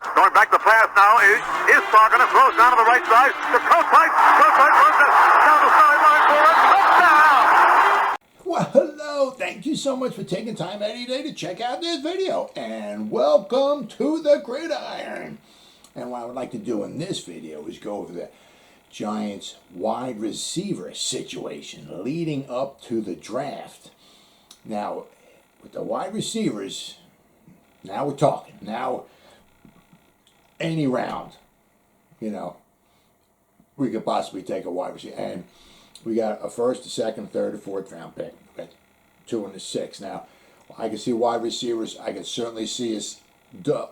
Going back to pass now is Sargon and throws down to the right side. The Coach-Pipe runs it down the sideline for a touchdown. Well, hello. Thank you so much for taking time out of your day to check out this video. And welcome to the Gridiron. And what I would like to do in this video is go over the Giants wide receiver situation leading up to the draft. Now, with the wide receivers, now we're talking. Now, any round, we could possibly take a wide receiver. And we got a first, a second, a third, a fourth round pick. We got 2 and a 6. Now, I can see wide receivers. I can certainly see us,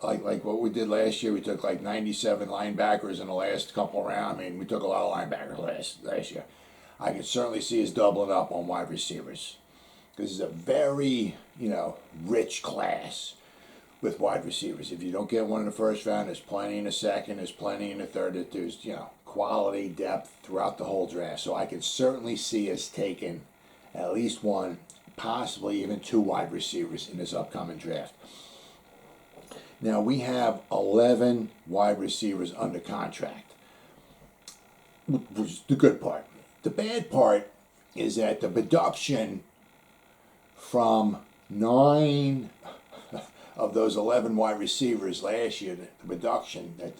like what we did last year. We took like 97 linebackers in the last couple rounds. I mean, we took a lot of linebackers last year. I can certainly see us doubling up on wide receivers. This is a very, rich class with wide receivers. If you don't get one in the first round, there's plenty in the second, there's plenty in the third. There's, quality depth throughout the whole draft. So I can certainly see us taking at least 1, possibly even 2 wide receivers in this upcoming draft. Now, we have 11 wide receivers under contract, which is the good part. The bad part is that the production from 9 of those 11 wide receivers last year, the production that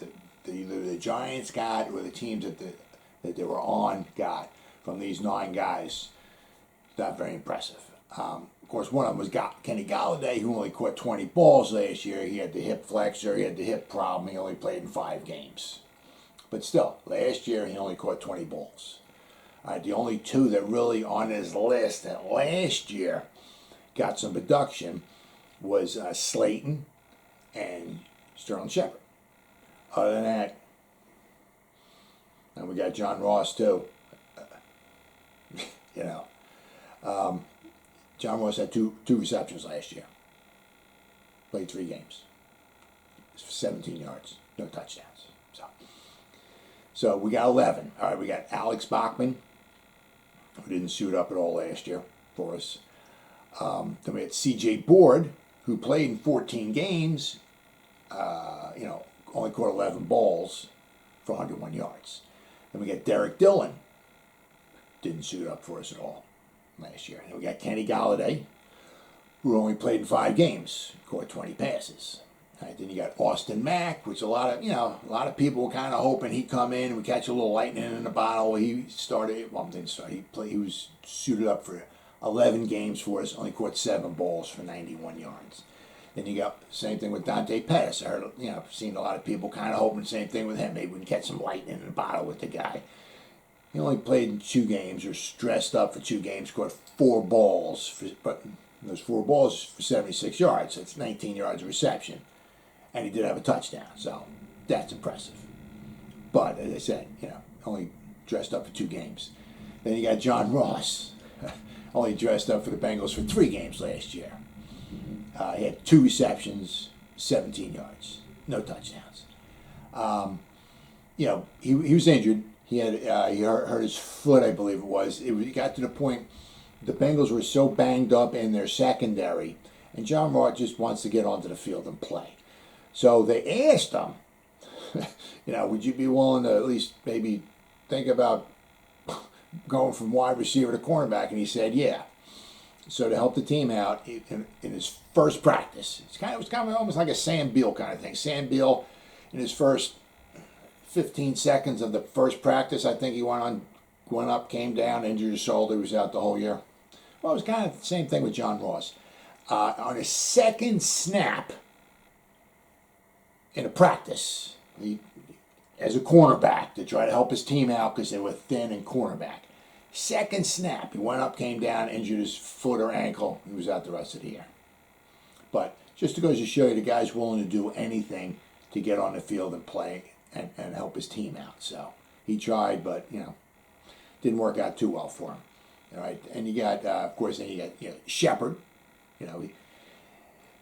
either the Giants got or the teams that they were on got from these 9 guys, not very impressive. Of course, one of them was Kenny Golladay, who only caught 20 balls last year. He had the hip flexor, he had the hip problem. He only played in 5 games. But still, last year he only caught 20 balls. The only 2 that really on his list that last year got some production was Slayton and Shepard. Other than that, and we got John Ross too. John Ross had two receptions last year. Played 3 games. 17 yards, no touchdowns. So we got 11. All right, we got Alex Bachman, who didn't suit up at all last year for us. Then we had C.J. Board, who played in 14 games, only caught 11 balls for 101 yards. Then we got Derek Dillon, didn't suit up for us at all last year. Then we got Kenny Golladay, who only played in 5 games, caught 20 passes. Right, then you got Austin Mack, which a lot of people were kind of hoping he'd come in and we catch a little lightning in the bottle. He started, didn't start. He was suited up for 11 games for us, only caught 7 balls for 91 yards. Then you got the same thing with Dante Pettis. I heard, seen a lot of people kind of hoping the same thing with him. Maybe we can catch some lightning in the bottle with the guy. He only played in 2 games or stressed up for 2 games, caught 4 balls, but those 4 balls for 76 yards. That's 19 yards of reception. And he did have a touchdown, so that's impressive. But, as I said, only dressed up for 2 games. Then you got John Ross. Only dressed up for the Bengals for 3 games last year. He had 2 receptions, 17 yards, no touchdowns. He was injured. He hurt his foot, I believe it was. It got to the point the Bengals were so banged up in their secondary, and John Ross just wants to get onto the field and play. So they asked him, would you be willing to at least maybe think about going from wide receiver to cornerback? And he said, yeah. So to help the team out in his first practice, it was kind of almost like a Sam Beal kind of thing. Sam Beal, in his first 15 seconds of the first practice, I think he went up, came down, injured his shoulder, was out the whole year. Well, it was kind of the same thing with John Ross. On his second snap in a practice, as a cornerback to try to help his team out because they were thin in cornerback. Second snap, he went up, came down, injured his foot or ankle. He was out the rest of the year. But just to go to show you, the guy's willing to do anything to get on the field and play and help his team out. So he tried, but didn't work out too well for him. All right, and you got, of course, then you got Shepard.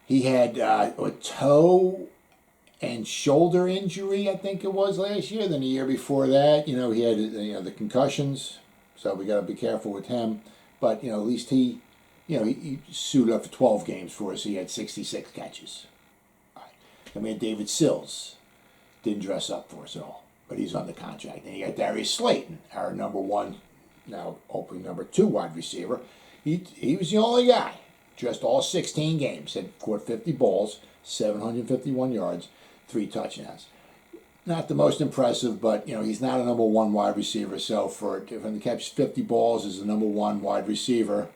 He had a toe and shoulder injury, I think it was last year. Then the year before that, he had the concussions. So we got to be careful with him. But at least he suited up for 12 games for us. He had 66 catches. All right. Then we had David Sills. didn't dress up for us at all, but he's under contract. And you got Darius Slayton, our number one, now hopefully number 2 wide receiver. He was the only guy, dressed all 16 games, had caught 50 balls, 751 yards, 3 touchdowns. Not the most impressive, but he's not a number 1 wide receiver. So for him to catch 50 balls as the number 1 wide receiver,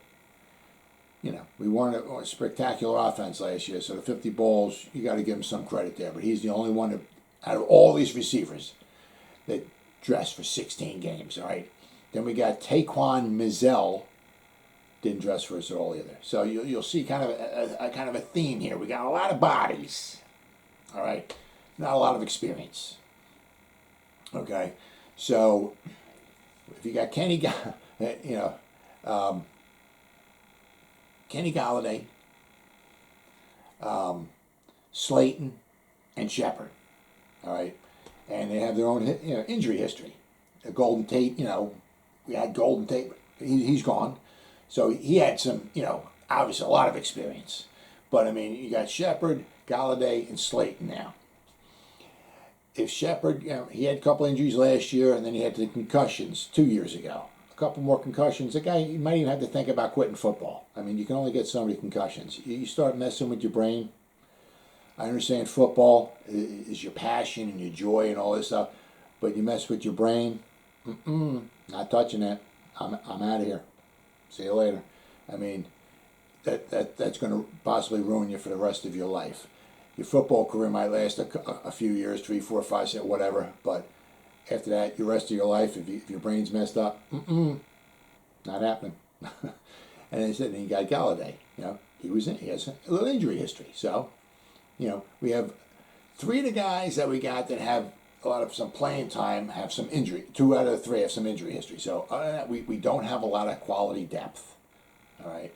we weren't a spectacular offense last year. So the 50 balls, you got to give him some credit there. But he's the only one out of all these receivers that dressed for 16 games. All right. Then we got Taquan Mizell, didn't dress for us at all either. So you'll see kind of a theme here. We got a lot of bodies. All right. Not a lot of experience. Okay, so if you got Kenny Golladay, Slayton, and Shepard, all right, and they have their own injury history. Golden Tate, we had Golden Tate, but he's gone, so he had some, obviously a lot of experience. But I mean, you got Shepard, Golladay, and Slayton now. If Shepard, he had a couple injuries last year, and then he had the concussions 2 years ago. A couple more concussions. The guy, you might even have to think about quitting football. I mean, you can only get so many concussions. You start messing with your brain. I understand football is your passion and your joy and all this stuff, but you mess with your brain, not touching that. I'm out of here. See you later. I mean, that's going to possibly ruin you for the rest of your life. Your football career might last a few years, 3, 4, 5, 6, whatever. But after that, the rest of your life, if your brain's messed up, not happening. And they said, and you got Golladay. He has a little injury history. So, we have 3 of the guys that we got that have some playing time, have some injury. 2 out of the 3 have some injury history. So other than that, we don't have a lot of quality depth. All right.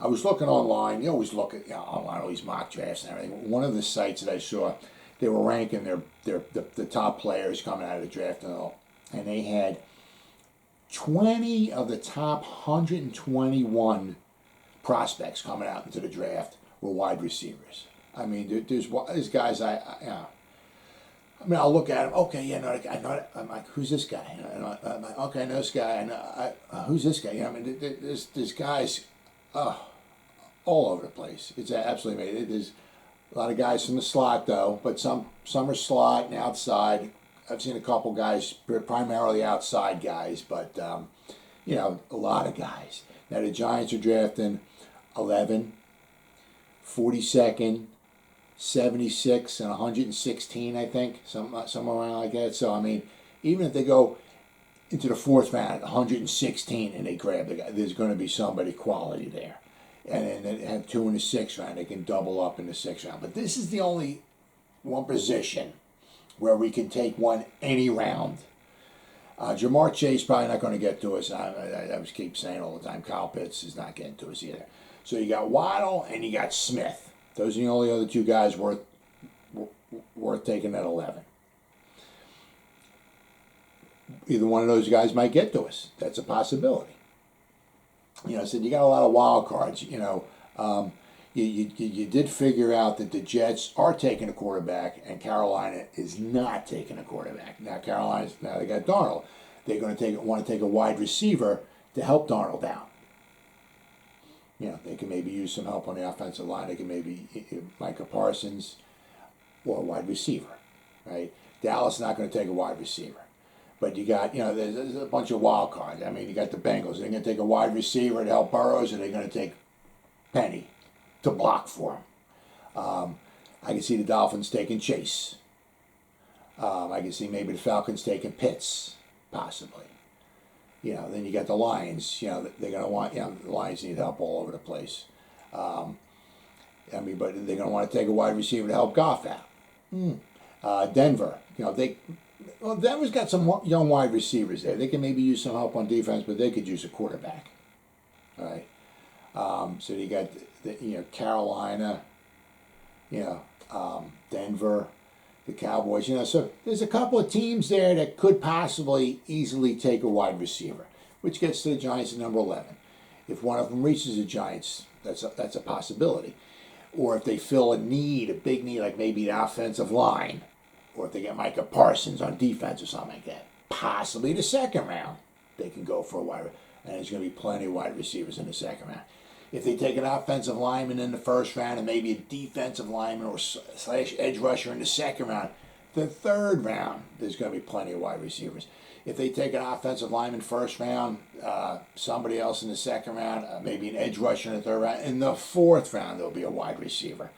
I was looking online. You always look at online all these mock drafts and everything. One of the sites that I saw, they were ranking the top players coming out of the draft and all, and they had 20 of the top 121 prospects coming out into the draft were wide receivers. I mean, there's guys I'll look at him. Okay, yeah, no, I know. I'm like, who's this guy? I'm like, okay, I know this guy. Who's this guy? I mean, there's guys, all over the place. It's absolutely amazing. There's a lot of guys from the slot though, but some are slot and outside. I've seen a couple guys, primarily outside guys, but a lot of guys. Now the Giants are drafting 11, 42nd. 76 and 116, I think, somewhere around like that. So I mean, even if they go into the 4th round at 116 and they grab the guy, there's going to be somebody quality there. And then they have 2 in the 6th round. They can double up in the 6th round. But this is the only one position where we can take one any round. Jamar Chase probably not going to get to us. I keep saying all the time, Kyle Pitts is not getting to us either. So you got Waddle and you got Smith. Those are the only other 2 guys worth taking at 11. Either one of those guys might get to us. That's a possibility. I said you got a lot of wild cards. You did figure out that the Jets are taking a quarterback and Carolina is not taking a quarterback. Now they got Darnold. They're going to want to take a wide receiver to help Darnold out. They can maybe use some help on the offensive line. They can maybe Micah Parsons or a wide receiver, right? Dallas is not going to take a wide receiver. But you got, there's a bunch of wild cards. I mean, you got the Bengals. They're going to take a wide receiver to help Burrows, or they're going to take Penei to block for him. I can see the Dolphins taking Chase. I can see maybe the Falcons taking Pitts, possibly. Then you got the Lions. They're going to want. The Lions need help all over the place. But they're going to want to take a wide receiver to help Goff out. Denver. Denver's got some young wide receivers there. They can maybe use some help on defense, but they could use a quarterback. All right. So you got Carolina. Denver. The Cowboys, so there's a couple of teams there that could possibly easily take a wide receiver, which gets to the Giants at number 11. If one of them reaches the Giants, that's a possibility. Or if they fill a big need, like maybe the offensive line or if they get Micah Parsons on defense or something like that, possibly the second round, they can go for a wide receiver. And there's going to be plenty of wide receivers in the second round. If they take an offensive lineman in the first round and maybe a defensive lineman or slash edge rusher in the second round, the third round, there's going to be plenty of wide receivers. If they take an offensive lineman first round, somebody else in the second round, maybe an edge rusher in the third round, in the fourth round, there'll be a wide receiver.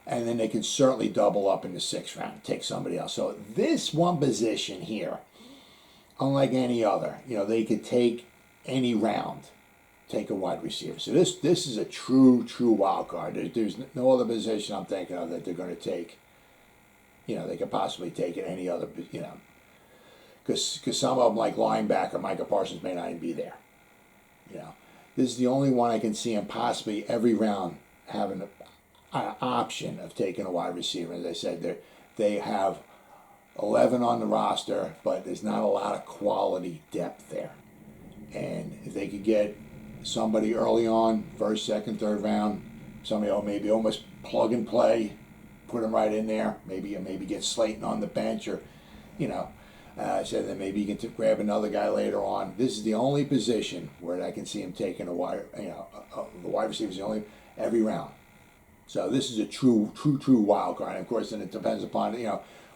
And then they can certainly double up in the sixth round, take somebody else. So this one position here, unlike any other, they could take any round, take a wide receiver. So this is a true wild card. There's no other position I'm thinking of that they're going to take. They could possibly take it any other, because some of them, like linebacker, Micah Parsons, may not even be there. This is the only one I can see him possibly every round having an option of taking a wide receiver. As I said, they have 11 on the roster, but there's not a lot of quality depth there. And if they could get somebody early on, first, second, third round, somebody maybe almost plug and play, put them right in there, maybe get Slayton on the bench, or so then maybe you can grab another guy later on. This is the only position where I can see him taking a wide, the wide receiver is the only every round. So this is a true wild card. And of course, then it depends upon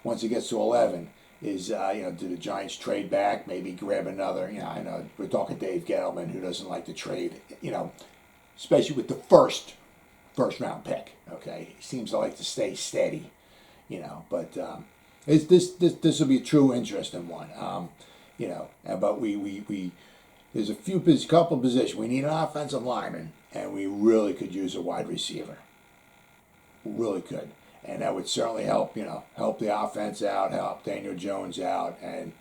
once it gets to 11. Is do the Giants trade back? Maybe grab another. I know we're talking Dave Gettleman, who doesn't like to trade. Especially with the first round pick. Okay, he seems to like to stay steady. But this will be a true interesting one. But we there's a couple positions. We need an offensive lineman, and we really could use a wide receiver. Really could. And that would certainly help, help the offense out, help Daniel Jones out. And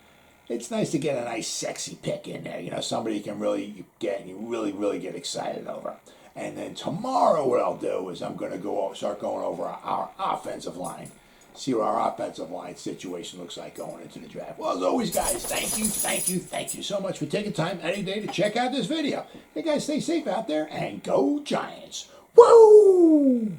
it's nice to get a nice, sexy pick in there. Somebody you can really get and you really get excited over. And then tomorrow what I'll do is I'm going to start going over our offensive line. See what our offensive line situation looks like going into the draft. Well, as always, guys, thank you so much for taking time any day to check out this video. Hey, guys, stay safe out there and go Giants. Woo!